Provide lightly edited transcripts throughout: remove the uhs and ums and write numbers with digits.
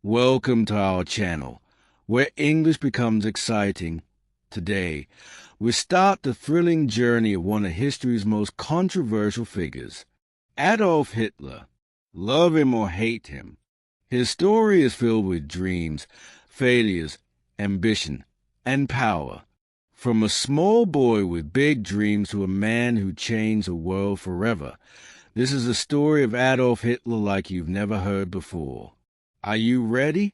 Welcome to our channel, where English becomes exciting. Today, we start the thrilling journey of one of history's most controversial figures, Adolf Hitler. Love him or hate him, his story is filled with dreams, failures, ambition, and power. From a small boy with big dreams to a man who changed the world forever, this is a story of Adolf Hitler like you've never heard before. Are you ready?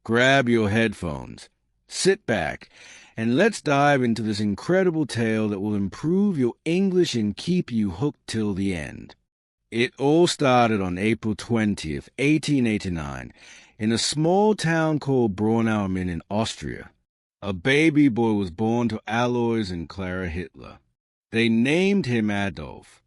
Grab your headphones, sit back, and let's dive into this incredible tale that will improve your English and keep you hooked till the end. It all started on April 20th, 1889, in a small town called Braunau am Inn in Austria. A baby boy was born to Alois and Clara Hitler. They named him Adolf.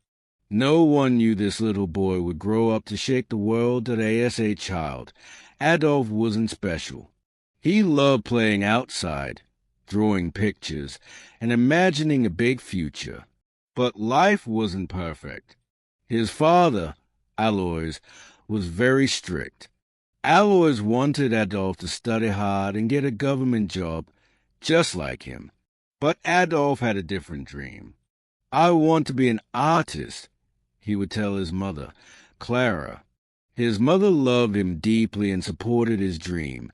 No one knew this little boy would grow up to shake the world today as a child. Adolf wasn't special. He loved playing outside, drawing pictures, and imagining a big future. But life wasn't perfect. His father, Alois, was very strict. Alois wanted Adolf to study hard and get a government job just like him. But Adolf had a different dream. "I want to be an artist," he would tell his mother, Clara. His mother loved him deeply and supported his dream,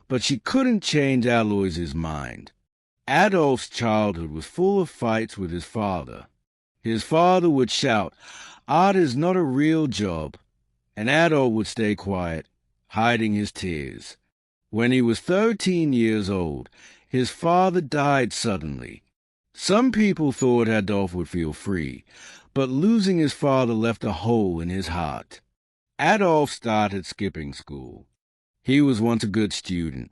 but she couldn't change Alois's mind. Adolf's childhood was full of fights with his father. His father would shout, "Art is not a real job," and Adolf would stay quiet, hiding his tears. When he was 13 years old, his father died suddenly. Some people thought Adolf would feel free, but losing his father left a hole in his heart. Adolf started skipping school. He was once a good student,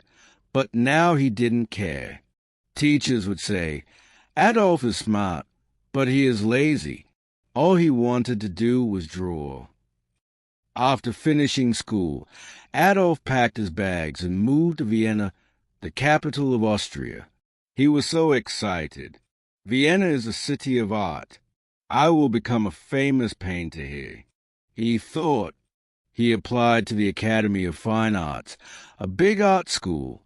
but now he didn't care. Teachers would say, "Adolf is smart, but he is lazy." All he wanted to do was draw. After finishing school, Adolf packed his bags and moved to Vienna, the capital of Austria. He was so excited. Vienna is a city of art. I will become a famous painter here, he thought. He applied to the Academy of Fine Arts, a big art school.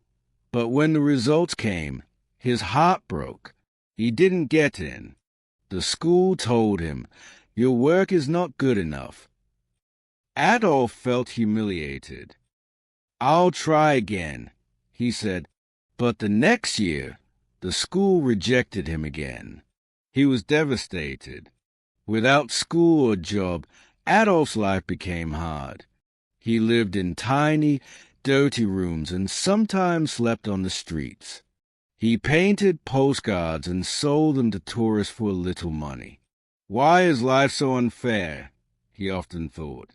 But when the results came, his heart broke. He didn't get in. The school told him, "Your work is not good enough." Adolf felt humiliated. "I'll try again," he said. But the next year, the school rejected him again. He was devastated. Without school or job, Adolf's life became hard. He lived in tiny, dirty rooms and sometimes slept on the streets. He painted postcards and sold them to tourists for little money. "Why is life so unfair?" he often thought.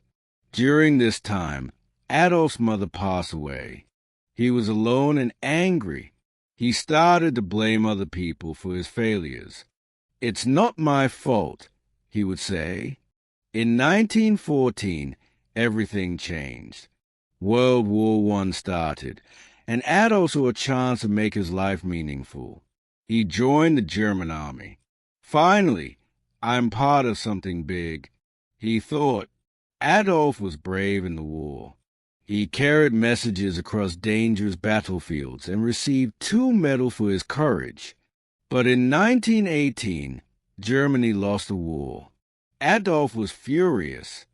During this time, Adolf's mother passed away. He was alone and angry. He started to blame other people for his failures. "It's not my fault," he would say. In 1914, everything changed. World War I started, and Adolf saw a chance to make his life meaningful. He joined the German army. "Finally, I'm part of something big," he thought. Adolf was brave in the war. He carried messages across dangerous battlefields and received 2 medals for his courage. But in 1918, Germany lost the war. Adolf was furious.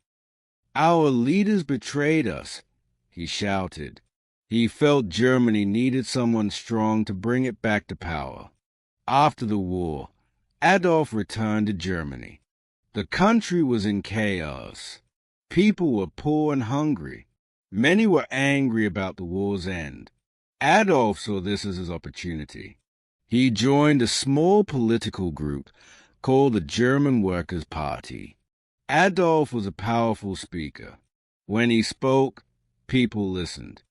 "Our leaders betrayed us," he shouted. He felt Germany needed someone strong to bring it back to power. After the war, Adolf returned to Germany. The country was in chaos. People were poor and hungry. Many were angry about the war's end. Adolf saw this as his opportunity. He joined a small political group called the German Workers' Party. Adolf was a powerful speaker. When he spoke, people listened.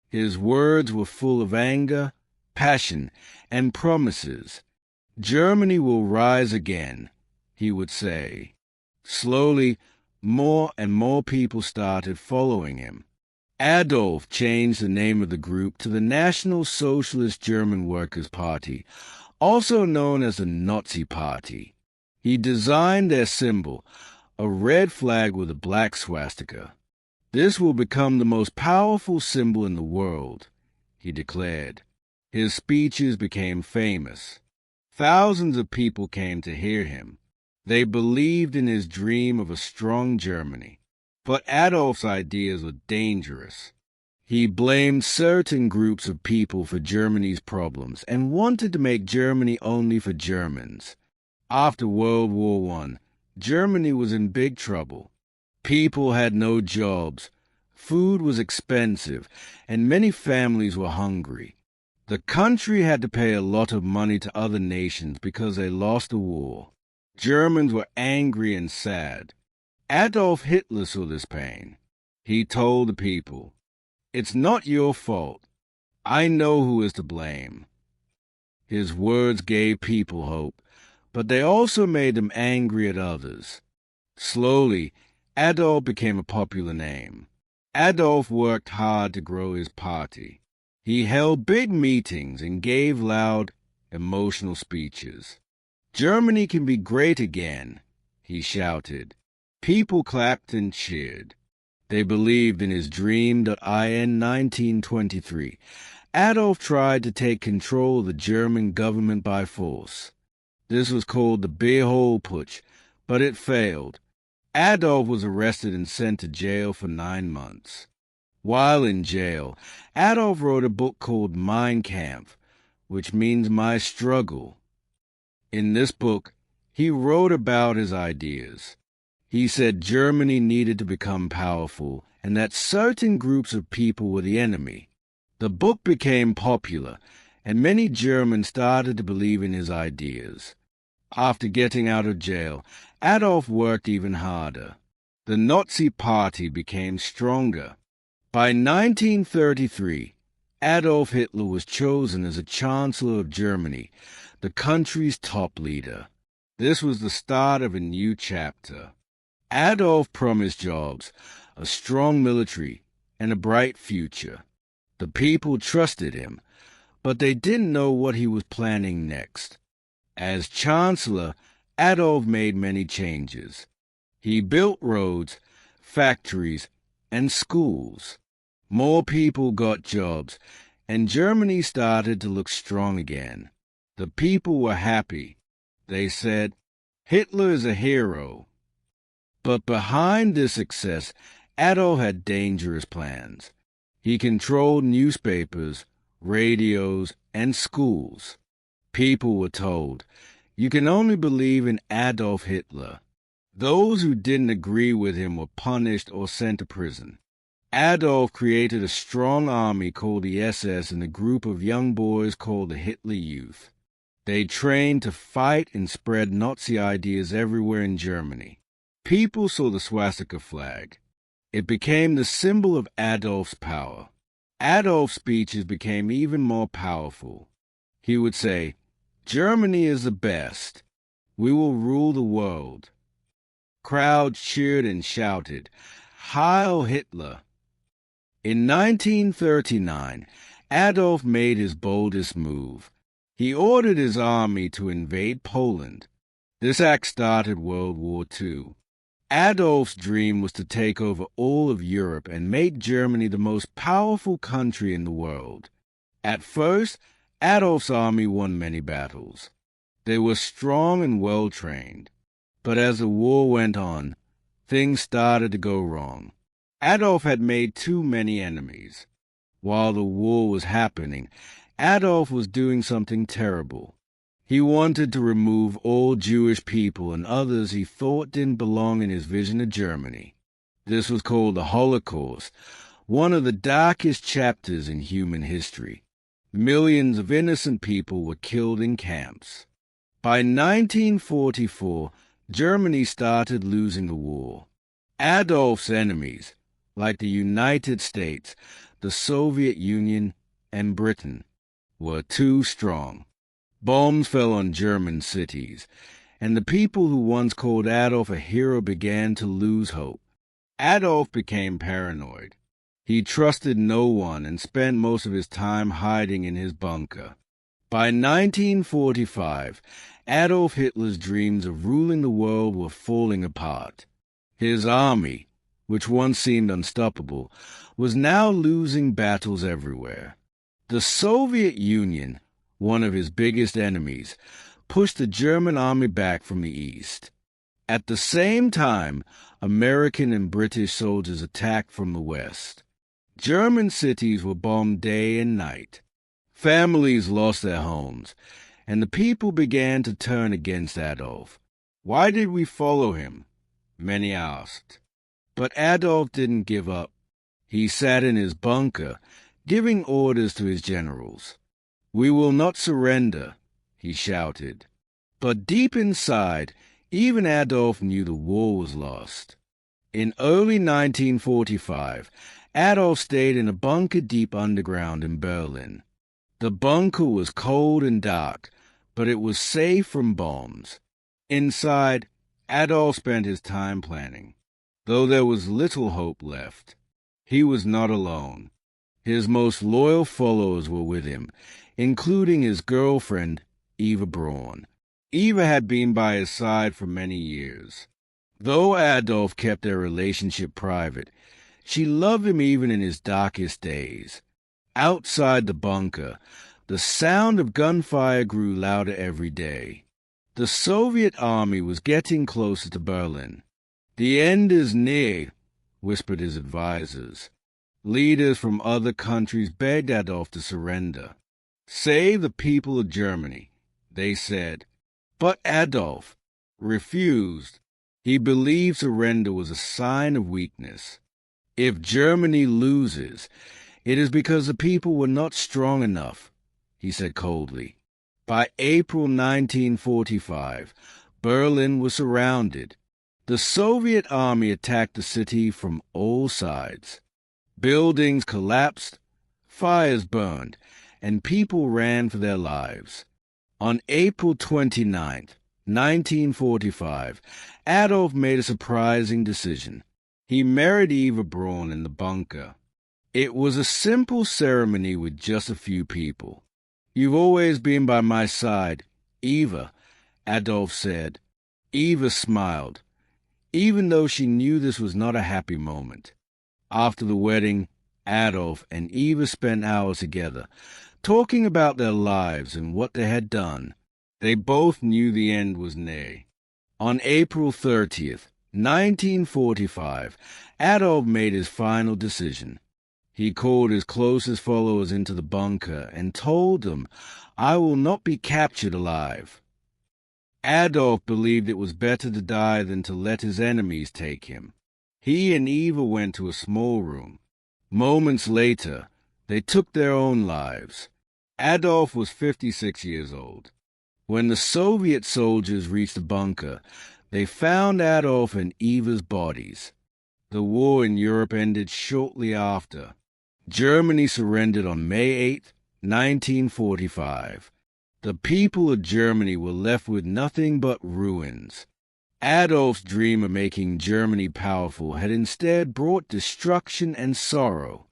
His words were full of anger, passion, and promises. "Germany will rise again," he would say. Slowly, more and more people started following him. Adolf changed the name of the group to the National Socialist German Workers' Party, also known as the Nazi Party. He designed their symbol, a red flag with a black swastika. "This will become the most powerful symbol in the world," he declared. His speeches became famous. Thousands of people came to hear him. They believed in his dream of a strong Germany. But Adolf's ideas were dangerous. He blamed certain groups of people for Germany's problems and wanted to make Germany only for Germans. After World War I, Germany was in big trouble. People had no jobs, food was expensive, and many families were hungry. The country had to pay a lot of money to other nations because they lost the war. Germans were angry and sad. Adolf Hitler saw this pain. He told the people, "It's not your fault. I know who is to blame." His words gave people hope, but they also made them angry at others. Slowly, Adolf became a popular name. Adolf worked hard to grow his party. He held big meetings and gave loud, emotional speeches. "Germany can be great again," he shouted. People clapped and cheered. They believed in his dream. In 1923, Adolf tried to take control of the German government by force. This was called the Beerhole Putsch, but it failed. Adolf was arrested and sent to jail for 9 months. While in jail, Adolf wrote a book called Mein Kampf, which means My Struggle. In this book, he wrote about his ideas. He said Germany needed to become powerful and that certain groups of people were the enemy. The book became popular, and many Germans started to believe in his ideas. After getting out of jail, Adolf worked even harder. The Nazi Party became stronger. By 1933, Adolf Hitler was chosen as a Chancellor of Germany, the country's top leader. This was the start of a new chapter. Adolf promised jobs, a strong military, and a bright future. The people trusted him, but they didn't know what he was planning next. As Chancellor, Adolf made many changes. He built roads, factories, and schools. More people got jobs, and Germany started to look strong again. The people were happy. They said, "Hitler is a hero." But behind this success, Adolf had dangerous plans. He controlled newspapers, radios, and schools. People were told, "You can only believe in Adolf Hitler." Those who didn't agree with him were punished or sent to prison. Adolf created a strong army called the SS and a group of young boys called the Hitler Youth. They trained to fight and spread Nazi ideas everywhere in Germany. People saw the swastika flag. It became the symbol of Adolf's power. Adolf's speeches became even more powerful. He would say, "Germany is the best. We will rule the world." Crowds cheered and shouted, "Heil Hitler!" In 1939, Adolf made his boldest move. He ordered his army to invade Poland. This act started World War II. Adolf's dream was to take over all of Europe and make Germany the most powerful country in the world. At first, Adolf's army won many battles. They were strong and well-trained. But as the war went on, things started to go wrong. Adolf had made too many enemies. While the war was happening, Adolf was doing something terrible. He wanted to remove all Jewish people and others he thought didn't belong in his vision of Germany. This was called the Holocaust, one of the darkest chapters in human history. Millions of innocent people were killed in camps. By 1944, Germany started losing the war. Adolf's enemies, like the United States, the Soviet Union, and Britain, were too strong. Bombs fell on German cities, and the people who once called Adolf a hero began to lose hope. Adolf became paranoid. He trusted no one and spent most of his time hiding in his bunker. By 1945, Adolf Hitler's dreams of ruling the world were falling apart. His army, which once seemed unstoppable, was now losing battles everywhere. The Soviet Union, one of his biggest enemies, pushed the German army back from the east. At the same time, American and British soldiers attacked from the west. German cities were bombed day and night. Families lost their homes, and the people began to turn against Adolf. Why did we follow him? Many asked. But Adolf didn't give up. He sat in his bunker, giving orders to his generals. "We will not surrender," he shouted. But deep inside, even Adolf knew the war was lost. In early 1945, Adolf stayed in a bunker deep underground in Berlin. The bunker was cold and dark, but it was safe from bombs. Inside, Adolf spent his time planning. Though there was little hope left, he was not alone. His most loyal followers were with him, including his girlfriend, Eva Braun. Eva had been by his side for many years. Though Adolf kept their relationship private, she loved him even in his darkest days. Outside the bunker, the sound of gunfire grew louder every day. The Soviet army was getting closer to Berlin. "The end is near," whispered his advisers. Leaders from other countries begged Adolf to surrender. "Save the people of Germany," they said. But Adolf refused. He believed surrender was a sign of weakness. "If Germany loses, it is because the people were not strong enough," he said coldly. By April 1945, Berlin was surrounded. The Soviet army attacked the city from all sides. Buildings collapsed, fires burned, and people ran for their lives. On April 29, 1945, Adolf made a surprising decision. He married Eva Braun in the bunker. It was a simple ceremony with just a few people. "You've always been by my side, Eva," Adolf said. Eva smiled, even though she knew this was not a happy moment. After the wedding, Adolf and Eva spent hours together, talking about their lives and what they had done. They both knew the end was near. On April 30th, 1945, Adolf made his final decision. He called his closest followers into the bunker and told them, "I will not be captured alive." Adolf believed it was better to die than to let his enemies take him. He and Eva went to a small room. Moments later, they took their own lives. Adolf was 56 years old. When the Soviet soldiers reached the bunker, they found Adolf and Eva's bodies. The war in Europe ended shortly after. Germany surrendered on May 8, 1945. The people of Germany were left with nothing but ruins. Adolf's dream of making Germany powerful had instead brought destruction and sorrow.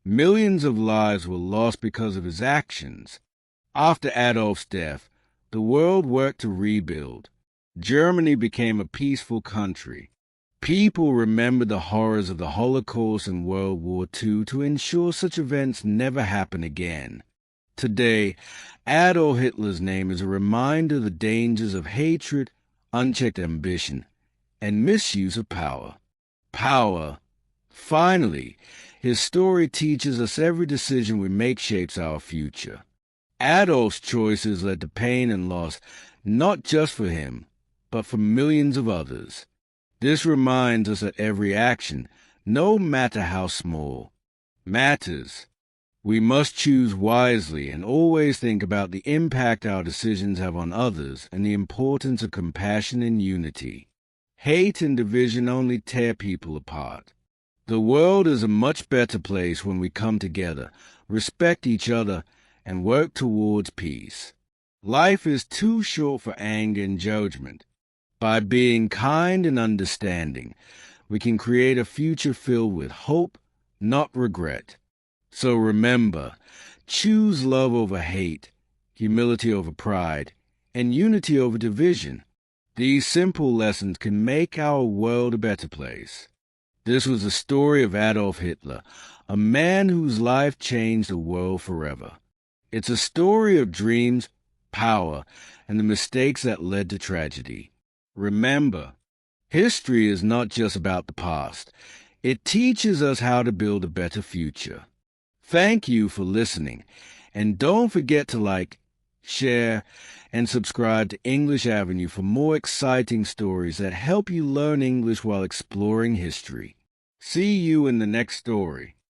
Millions of lives were lost because of his actions. After Adolf's death, the world worked to rebuild. Germany became a peaceful country. People remembered the horrors of the Holocaust and World War II to ensure such events never happen again. Today, Adolf Hitler's name is a reminder of the dangers of hatred, unchecked ambition, and misuse of power. Finally, his story teaches us every decision we make shapes our future. Adolf's choices led to pain and loss, not just for him, but for millions of others. This reminds us that every action, no matter how small, matters. We must choose wisely and always think about the impact our decisions have on others and the importance of compassion and unity. Hate and division only tear people apart. The world is a much better place when we come together, respect each other, and work towards peace. Life is too short for anger and judgment. By being kind and understanding, we can create a future filled with hope, not regret. So remember, choose love over hate, humility over pride, and unity over division. These simple lessons can make our world a better place. This was the story of Adolf Hitler, a man whose life changed the world forever. It's a story of dreams, power, and the mistakes that led to tragedy. Remember, history is not just about the past. It teaches us how to build a better future. Thank you for listening, and don't forget to like, share, and subscribe to English Avenue for more exciting stories that help you learn English while exploring history. See you in the next story.